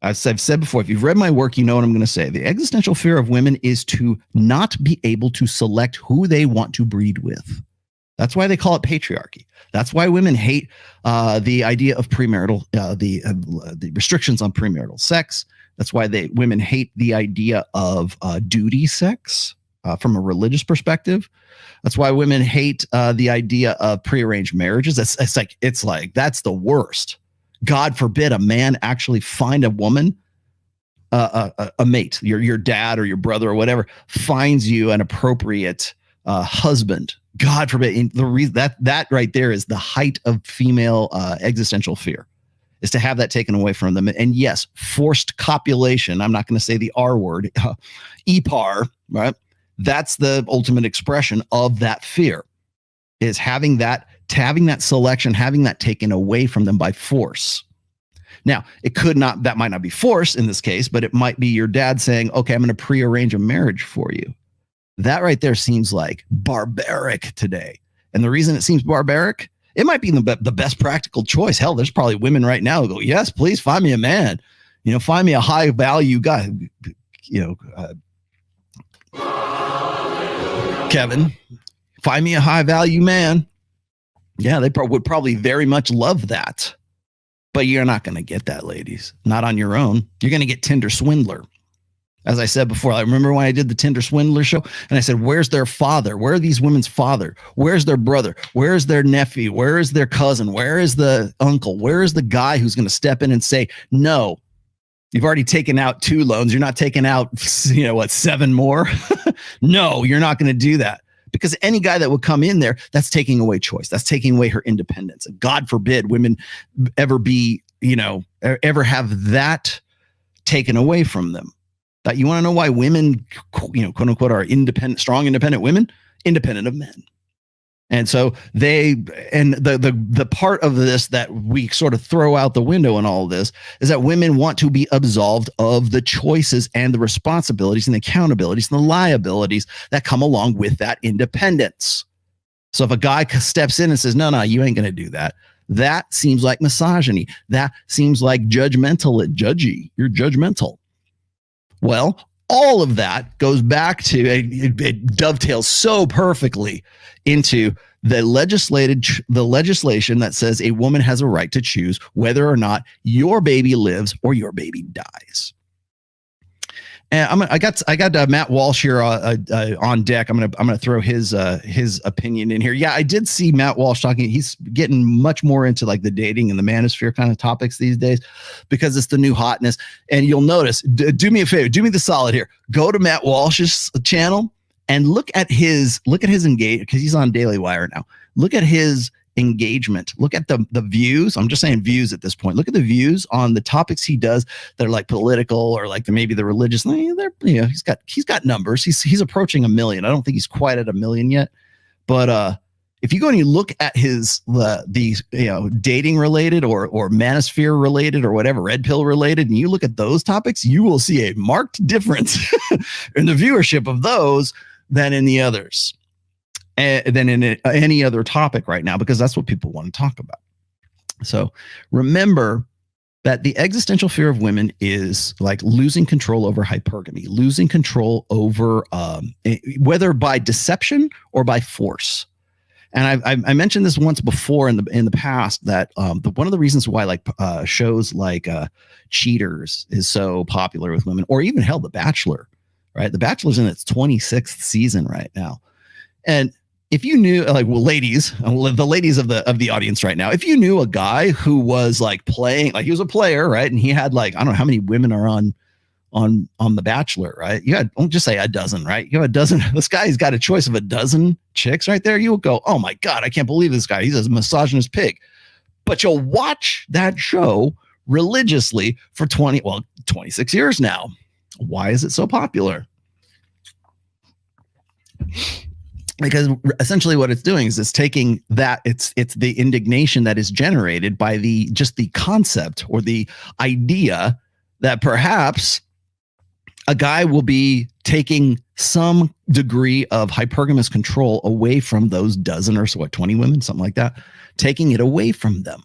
As I've said before, if you've read my work, you know what I'm going to say. The existential fear of women is to not be able to select who they want to breed with. That's why they call it patriarchy. That's why women hate the idea of premarital, the restrictions on premarital sex. That's why women hate the idea of duty sex from a religious perspective. That's why women hate the idea of prearranged marriages. It's like that's the worst. God forbid a man actually find a woman, a mate, your dad or your brother or whatever, finds you an appropriate husband. God forbid. And the reason that right there is the height of female existential fear, is to have that taken away from them. And yes, forced copulation. I'm not going to say the R word, EPAR, right? That's the ultimate expression of that fear, is having that selection, having that taken away from them by force. Now, that might not be force in this case, but it might be your dad saying, okay, I'm going to prearrange a marriage for you. That right there seems like barbaric today. And the reason it seems barbaric, it might be the best practical choice. Hell, there's probably women right now who go, yes, please find me a man, find me a high value guy, Kevin, find me a high value man. Yeah, they would probably very much love that. But you're not going to get that, ladies. Not on your own. You're going to get Tinder swindler. As I said before, I remember when I did the Tinder swindler show, and I said, where's their father? Where are these women's father? Where's their brother? Where's their nephew? Where is their cousin? Where is the uncle? Where is the guy who's going to step in and say, no, you've already taken out 2 loans. You're not taking out, 7 more? No, you're not going to do that. Because any guy that would come in there, that's taking away choice. That's taking away her independence. God forbid women ever ever have that taken away from them. That you want to know why women, quote unquote, are independent, strong, independent women, independent of men. And so the part of this that we sort of throw out the window in all of this is that women want to be absolved of the choices and the responsibilities and the accountabilities and the liabilities that come along with that independence. So if a guy steps in and says, no, you ain't going to do that, that seems like misogyny. That seems like judgy. You're judgmental. Well, all of that goes back to, it dovetails so perfectly into the legislation that says a woman has a right to choose whether or not your baby lives or your baby dies. And I got Matt Walsh here on deck. I'm gonna throw his opinion in here. Yeah, I did see Matt Walsh talking. He's getting much more into like the dating and the manosphere kind of topics these days because it's the new hotness. And you'll notice, do me a favor, do me the solid here. Go to Matt Walsh's channel and look at his engagement, because he's on Daily Wire now. Look at his engagement. Look at the views. I'm just saying views at this point. Look at the views on the topics he does that are like political or like maybe the religious. He's got numbers. He's approaching 1 million. I don't think he's quite at 1 million yet. But if you go and you look at the dating related or manosphere related or whatever, red pill related, and you look at those topics, you will see a marked difference in the viewership of those than in the others. Than in any other topic right now, because that's what people want to talk about. So remember that the existential fear of women is like losing control over hypergamy, losing control over whether by deception or by force. And I mentioned this once before in the past that one of the reasons why like shows like Cheaters is so popular with women, or even hell, The Bachelor, right? The Bachelor's in its 26th season right now, and if you knew, ladies, the ladies of the audience right now, if you knew a guy who was like playing, like he was a player, right, and he had like, I don't know how many women are on The Bachelor, right? You had, don't just say a dozen, right? You have a dozen. This guy's got a choice of a dozen chicks right there. You'll go, oh my God, I can't believe this guy. He's a misogynist pig. But you'll watch that show religiously for 26 years now. Why is it so popular? Because essentially what it's doing is it's taking that, it's the indignation that is generated by the concept or the idea that perhaps a guy will be taking some degree of hypergamous control away from those dozen or so, 20 women, something like that, taking it away from them.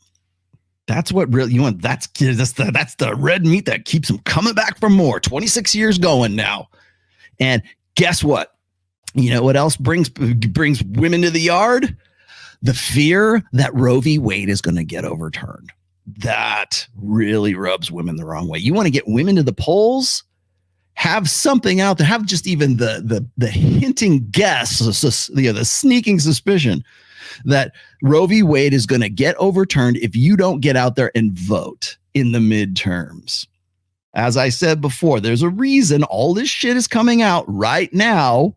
That's what really you want. That's the red meat that keeps them coming back for more. 26 years going now. And guess what? You know what else brings women to the yard? The fear that Roe v. Wade is going to get overturned. That really rubs women the wrong way. You want to get women to the polls? Have something out there. Have just even the hinting guess, the sneaking suspicion that Roe v. Wade is going to get overturned if you don't get out there and vote in the midterms. As I said before, there's a reason all this shit is coming out right now,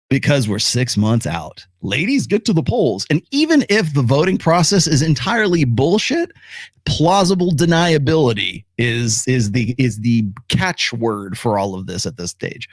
because we're 6 months out. Ladies, get to the polls. And even if the voting process is entirely bullshit, plausible deniability is the catchword for all of this at this stage.